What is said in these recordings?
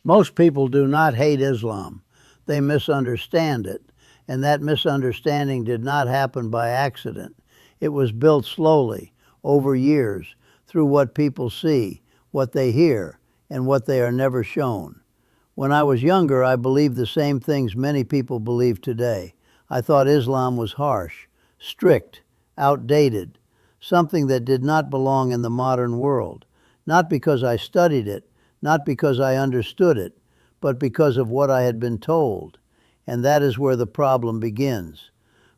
Most people do not hate Islam. They misunderstand it, and that misunderstanding did not happen by accident. It was built slowly, over years, through what people see, what they hear, and what they are never shown. When I was younger, I believed the same things many people believe today. I thought Islam was harsh, strict, outdated, something that did not belong in the modern world. Not because I studied it, not because I understood it, but because of what I had been told. And that is where the problem begins.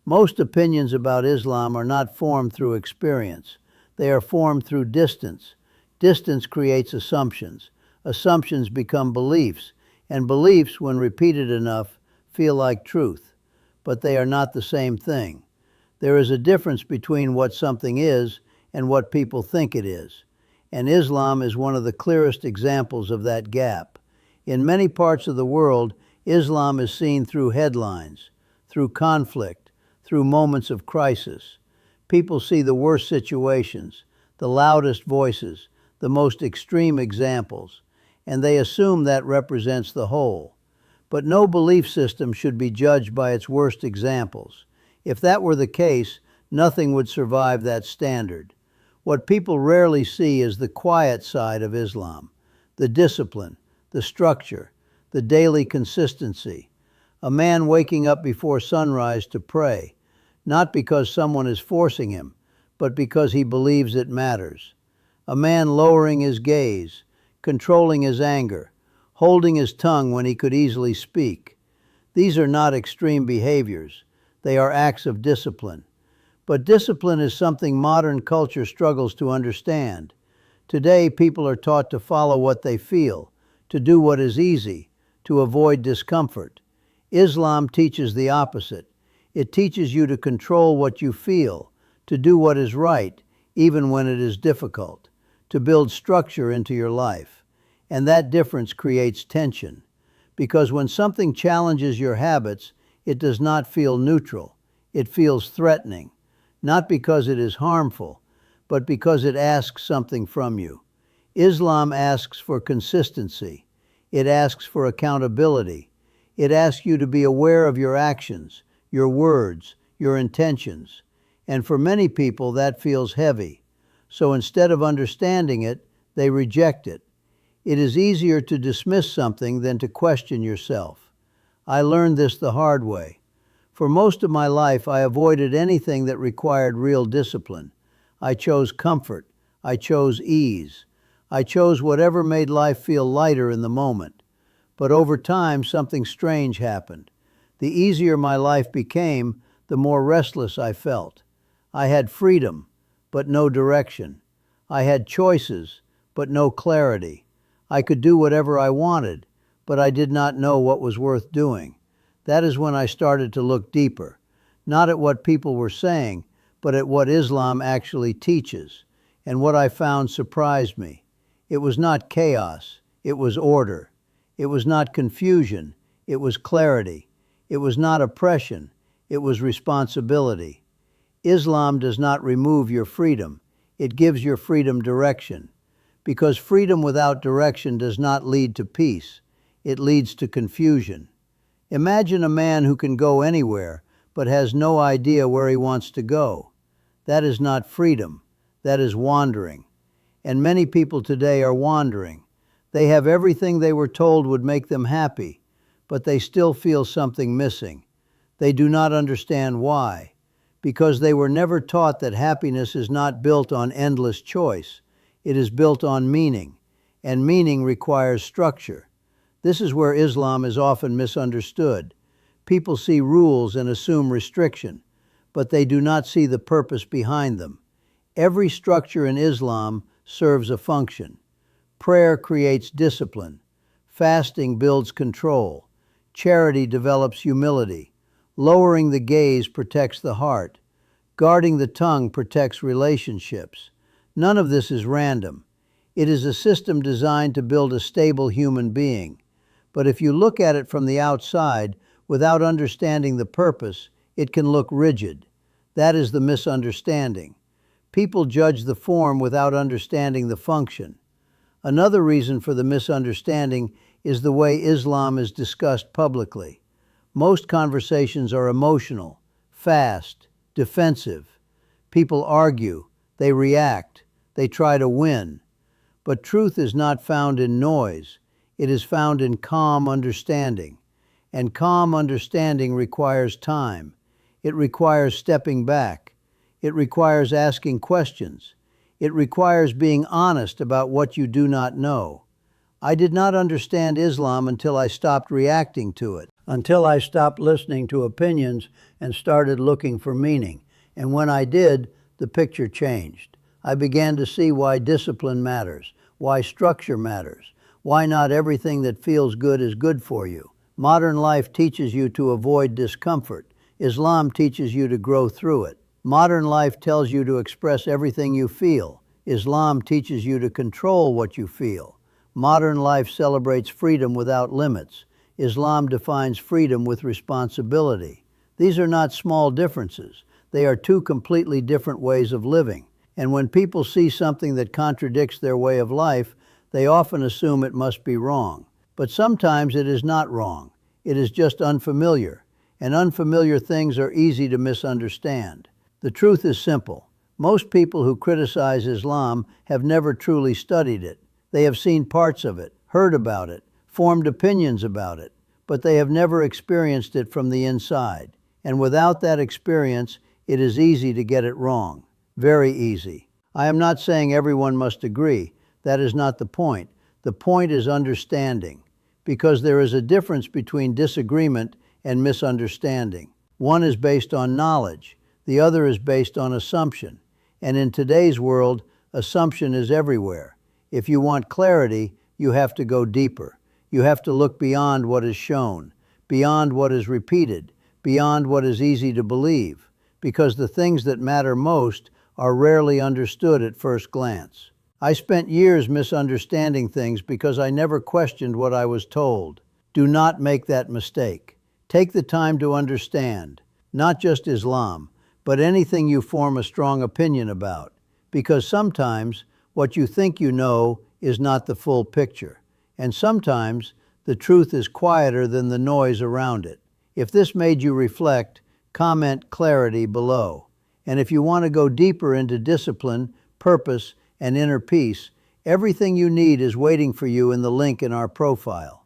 Most opinions about Islam are not formed through experience. They are formed through distance. Distance creates assumptions. Assumptions become beliefs, and beliefs, when repeated enough, feel like truth. But they are not the same thing. There is a difference between what something is and what people think it is. And Islam is one of the clearest examples of that gap. In many parts of the world, Islam is seen through headlines, through conflict, through moments of crisis. People see the worst situations, the loudest voices, the most extreme examples, and they assume that represents the whole. But no belief system should be judged by its worst examples. If that were the case, nothing would survive that standard. What people rarely see is the quiet side of Islam, the discipline, the structure, the daily consistency. A man waking up before sunrise to pray, not because someone is forcing him, but because he believes it matters. A man lowering his gaze, controlling his anger, holding his tongue when he could easily speak. These are not extreme behaviors. They are acts of discipline. But discipline is something modern culture struggles to understand. Today, people are taught to follow what they feel, to do what is easy, to avoid discomfort. Islam teaches the opposite. It teaches you to control what you feel, to do what is right, even when it is difficult, to build structure into your life. And that difference creates tension. Because when something challenges your habits, it does not feel neutral. It feels threatening. Not because it is harmful, but because it asks something from you. Islam asks for consistency. It asks for accountability. It asks you to be aware of your actions, your words, your intentions. And for many people, that feels heavy. So instead of understanding it, they reject it. It is easier to dismiss something than to question yourself. I learned this the hard way. For most of my life, I avoided anything that required real discipline. I chose comfort. I chose ease. I chose whatever made life feel lighter in the moment. But over time, something strange happened. The easier my life became, the more restless I felt. I had freedom, but no direction. I had choices, but no clarity. I could do whatever I wanted, but I did not know what was worth doing. That is when I started to look deeper, not at what people were saying, but at what Islam actually teaches. And what I found surprised me. It was not chaos, it was order. It was not confusion, it was clarity. It was not oppression, it was responsibility. Islam does not remove your freedom, it gives your freedom direction. Because freedom without direction does not lead to peace, it leads to confusion. Imagine a man who can go anywhere, but has no idea where he wants to go. That is not freedom, that is wandering. And many people today are wandering. They have everything they were told would make them happy, but they still feel something missing. They do not understand why, because they were never taught that happiness is not built on endless choice. It is built on meaning, and meaning requires structure. This is where Islam is often misunderstood. People see rules and assume restriction, but they do not see the purpose behind them. Every structure in Islam serves a function. Prayer creates discipline. Fasting builds control. Charity develops humility. Lowering the gaze protects the heart. Guarding the tongue protects relationships. None of this is random. It is a system designed to build a stable human being. But if you look at it from the outside, without understanding the purpose, it can look rigid. That is the misunderstanding. People judge the form without understanding the function. Another reason for the misunderstanding is the way Islam is discussed publicly. Most conversations are emotional, fast, defensive. People argue, they react, they try to win. But truth is not found in noise, it is found in calm understanding. And calm understanding requires time. It requires stepping back. It requires asking questions. It requires being honest about what you do not know. I did not understand Islam until I stopped reacting to it, until I stopped listening to opinions and started looking for meaning. And when I did, the picture changed. I began to see why discipline matters, why structure matters, why not everything that feels good is good for you. Modern life teaches you to avoid discomfort. Islam teaches you to grow through it. Modern life tells you to express everything you feel. Islam teaches you to control what you feel. Modern life celebrates freedom without limits. Islam defines freedom with responsibility. These are not small differences. They are two completely different ways of living. And when people see something that contradicts their way of life, they often assume it must be wrong. But sometimes it is not wrong. It is just unfamiliar. And unfamiliar things are easy to misunderstand. The truth is simple. Most people who criticize Islam have never truly studied it. They have seen parts of it, heard about it, formed opinions about it, but they have never experienced it from the inside. And without that experience, it is easy to get it wrong. Very easy. I am not saying everyone must agree. That is not the point. The point is understanding, because there is a difference between disagreement and misunderstanding. One is based on knowledge, the other is based on assumption. And in today's world, assumption is everywhere. If you want clarity, you have to go deeper. You have to look beyond what is shown, beyond what is repeated, beyond what is easy to believe, because the things that matter most are rarely understood at first glance. I spent years misunderstanding things because I never questioned what I was told. Do not make that mistake. Take the time to understand, not just Islam, but anything you form a strong opinion about, because sometimes what you think you know is not the full picture, and sometimes the truth is quieter than the noise around it. If this made you reflect, comment clarity below. And if you want to go deeper into discipline, purpose, and inner peace, everything you need is waiting for you in the link in our profile.